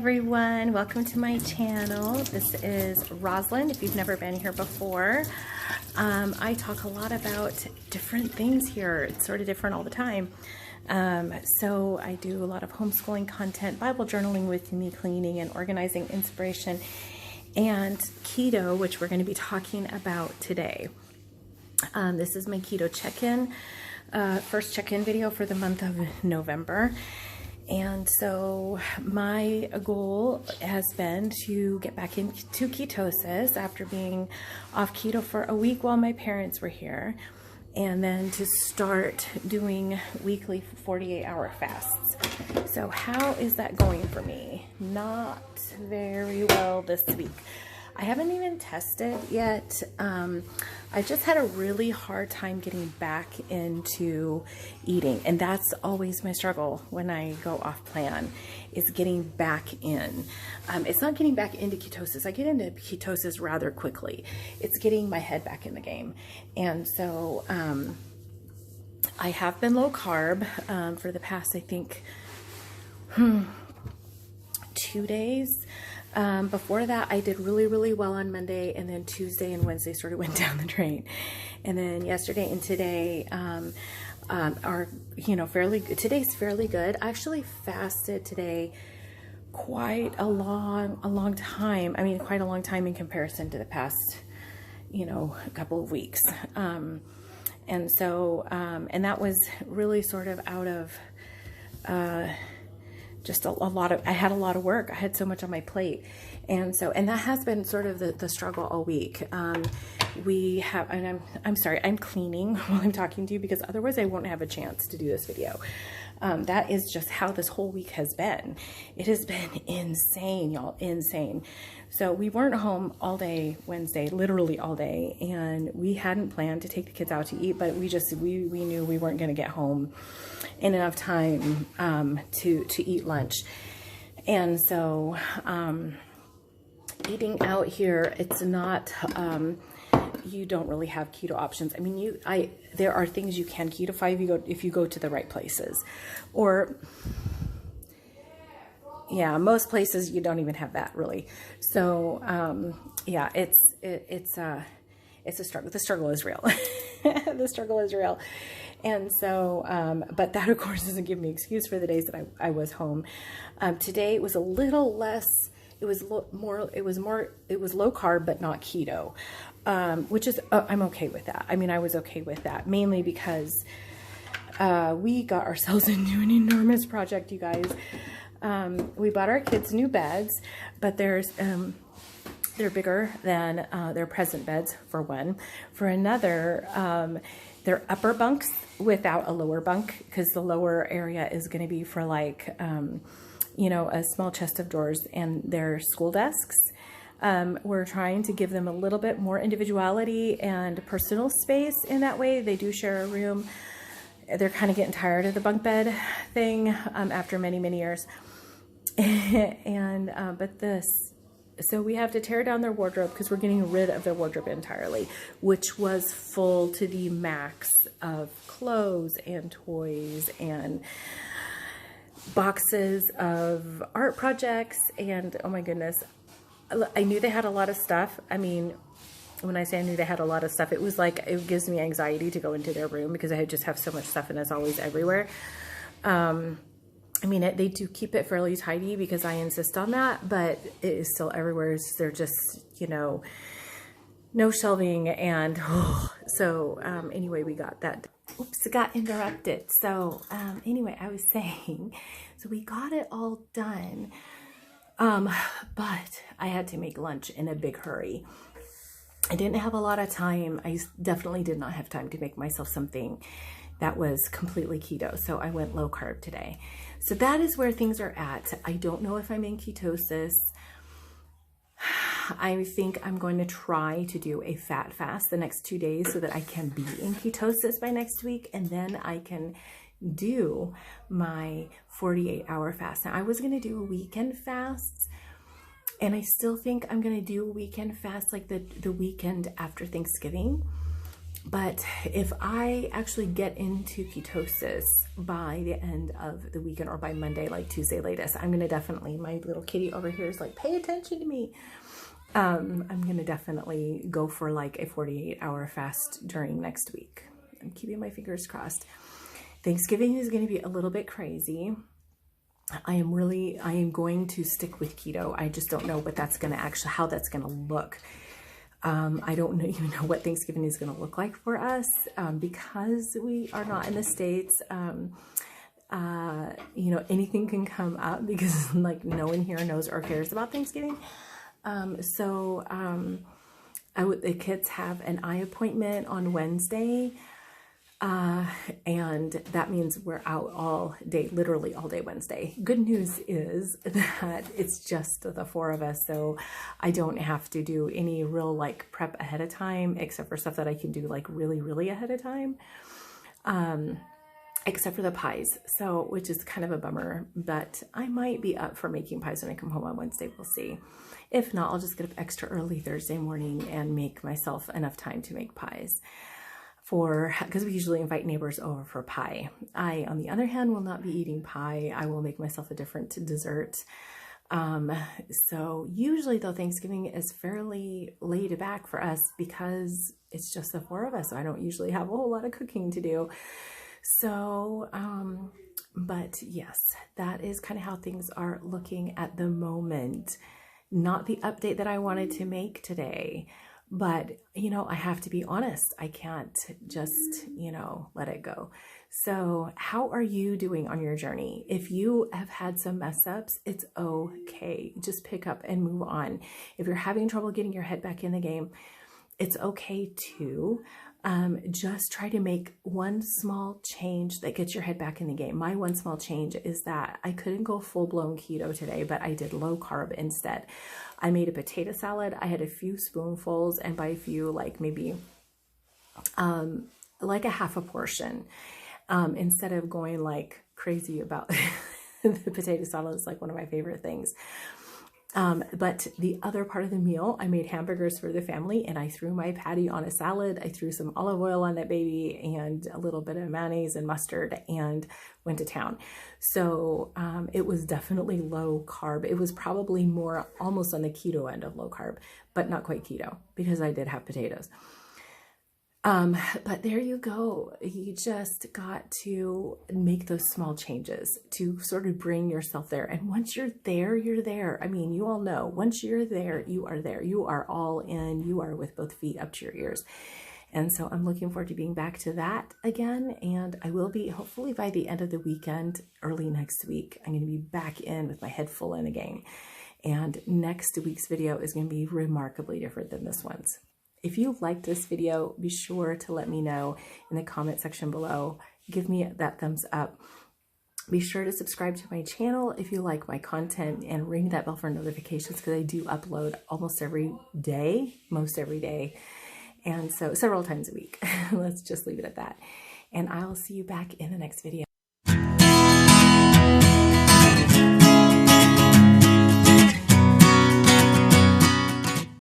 everyone, welcome to my channel. This is Rosalind. If you've never been here before, I talk a lot about different things here. It's sort of different all the time. So I do a lot of homeschooling content, Bible journaling with me, cleaning and organizing inspiration, and keto, which we're going to be talking about today. This is my keto check-in, first check-in video for the month of November. And so my goal has been to get back into ketosis after being off keto for a week while my parents were here, and then to start doing weekly 48-hour fasts. So how is that going for me? Not very well this week. I haven't even tested yet. I just had a really hard time getting back into eating, and that's always my struggle when I go off plan, is getting back in. It's not getting back into ketosis. I get into ketosis rather quickly. It's getting my head back in the game. And so I have been low carb for the past, I think, 2 days. Before that, I did really well on Monday, and then Tuesday and Wednesday sort of went down the drain. And then yesterday and today are, fairly good. Today's fairly good. I actually fasted today quite a long time. I mean, quite a long time in comparison to the past, couple of weeks. And so, and that was really sort of out of, just a lot of, I had a lot of work. I had so much on my plate. And so, and that has been sort of the struggle all week. We have, and I'm sorry, I'm cleaning while I'm talking to you because otherwise I won't have a chance to do this video. That is just how this whole week has been. It has been insane, y'all, insane. So we weren't home all day Wednesday, literally all day. And we hadn't planned to take the kids out to eat, but we knew we weren't going to get home in enough time to eat lunch. And so eating out here, it's not, you don't really have keto options. I mean, there are things you can ketofy if you go to the right places, or yeah, most places you don't even have that really. So yeah, it's a struggle. The struggle is real. The struggle is real. And so, but that of course doesn't give me excuse for the days that I was home. Today it was a little less, it was low carb, but not keto, which is, I'm okay with that. I mean, I was okay with that mainly because, we got ourselves into an enormous project, you guys. We bought our kids new beds, but they're bigger than, their present beds for one. For another, they're upper bunks without a lower bunk, because the lower area is going to be for like, a small chest of drawers and their school desks. We're trying to give them a little bit more individuality and personal space in that way. They do share a room. They're kind of getting tired of the bunk bed thing after many years. And so we have to tear down their wardrobe because we're getting rid of their wardrobe entirely, which was full to the max of clothes and toys and boxes of art projects. And oh my goodness, I knew they had a lot of stuff. I mean, when I say I knew they had a lot of stuff, it was like, it gives me anxiety to go into their room because I just have so much stuff and it's always everywhere. I mean, they do keep it fairly tidy because I insist on that, but it is still everywhere. They're just, no shelving. And so anyway, we got that. Oops, got interrupted. So anyway, I was saying, so we got it all done, but I had to make lunch in a big hurry. I didn't have a lot of time. I definitely did not have time to make myself something that was completely keto. So I went low carb today. So that is where things are at. I don't know if I'm in ketosis. I think I'm going to try to do a fat fast the next 2 days so that I can be in ketosis by next week. And then I can do my 48-hour fast. Now I was going to do a weekend fast, and I still think I'm going to do a weekend fast like the weekend after Thanksgiving. But if I actually get into ketosis by the end of the weekend or by Monday, like Tuesday latest, I'm going to definitely, my little kitty over here is like, pay attention to me. I'm going to definitely go for like a 48-hour fast during next week. I'm keeping my fingers crossed. Thanksgiving is going to be a little bit crazy. I am going to stick with keto. I just don't know what that's going to actually, how that's going to look. I don't even know what Thanksgiving is going to look like for us, because we are not in the States. You know, anything can come up because like no one here knows or cares about Thanksgiving. The kids have an eye appointment on Wednesday. And that means we're out all day, literally all day Wednesday. Good news is that it's just the 4 of us, so I don't have to do any real like prep ahead of time, except for stuff that I can do like really ahead of time, except for the pies. So, which is kind of a bummer, but I might be up for making pies when I come home on Wednesday. We'll see. If not, I'll just get up extra early Thursday morning and make myself enough time to make pies. Because we usually invite neighbors over for pie. I, on the other hand, will not be eating pie. I will make myself a different dessert. So usually though, Thanksgiving is fairly laid back for us because it's just the 4 of us. So I don't usually have a whole lot of cooking to do. So, but yes, that is kind of how things are looking at the moment. Not the update that I wanted to make today. But, you know, I have to be honest. I can't just, you know, let it go. So how are you doing on your journey? If you have had some mess ups, it's okay. Just pick up and move on. If you're having trouble getting your head back in the game, it's okay too. Just try to make one small change that gets your head back in the game. My one small change is that I couldn't go full-blown keto today, but I did low carb instead. I made a potato salad. I had a few spoonfuls, and by a few, like maybe like a half a portion, instead of going like crazy about the potato salad. Is like one of my favorite things. But the other part of the meal, I made hamburgers for the family, and I threw my patty on a salad. I threw some olive oil on that baby and a little bit of mayonnaise and mustard and went to town. So it was definitely low carb. It was probably more almost on the keto end of low carb, but not quite keto because I did have potatoes. But there you go. You just got to make those small changes to sort of bring yourself there. And once you're there, you're there. I mean, you all know, once you're there, you are there. You are all in. You are with both feet up to your ears. And so I'm looking forward to being back to that again. And I will be hopefully by the end of the weekend, early next week, I'm going to be back in with my head full in the game. And next week's video is going to be remarkably different than this one's. If you liked this video, be sure to let me know in the comment section below. Give me that thumbs up. Be sure to subscribe to my channel if you like my content and ring that bell for notifications because I do upload almost every day, most every day. And so several times a week. Let's just leave it at that. And I'll see you back in the next video.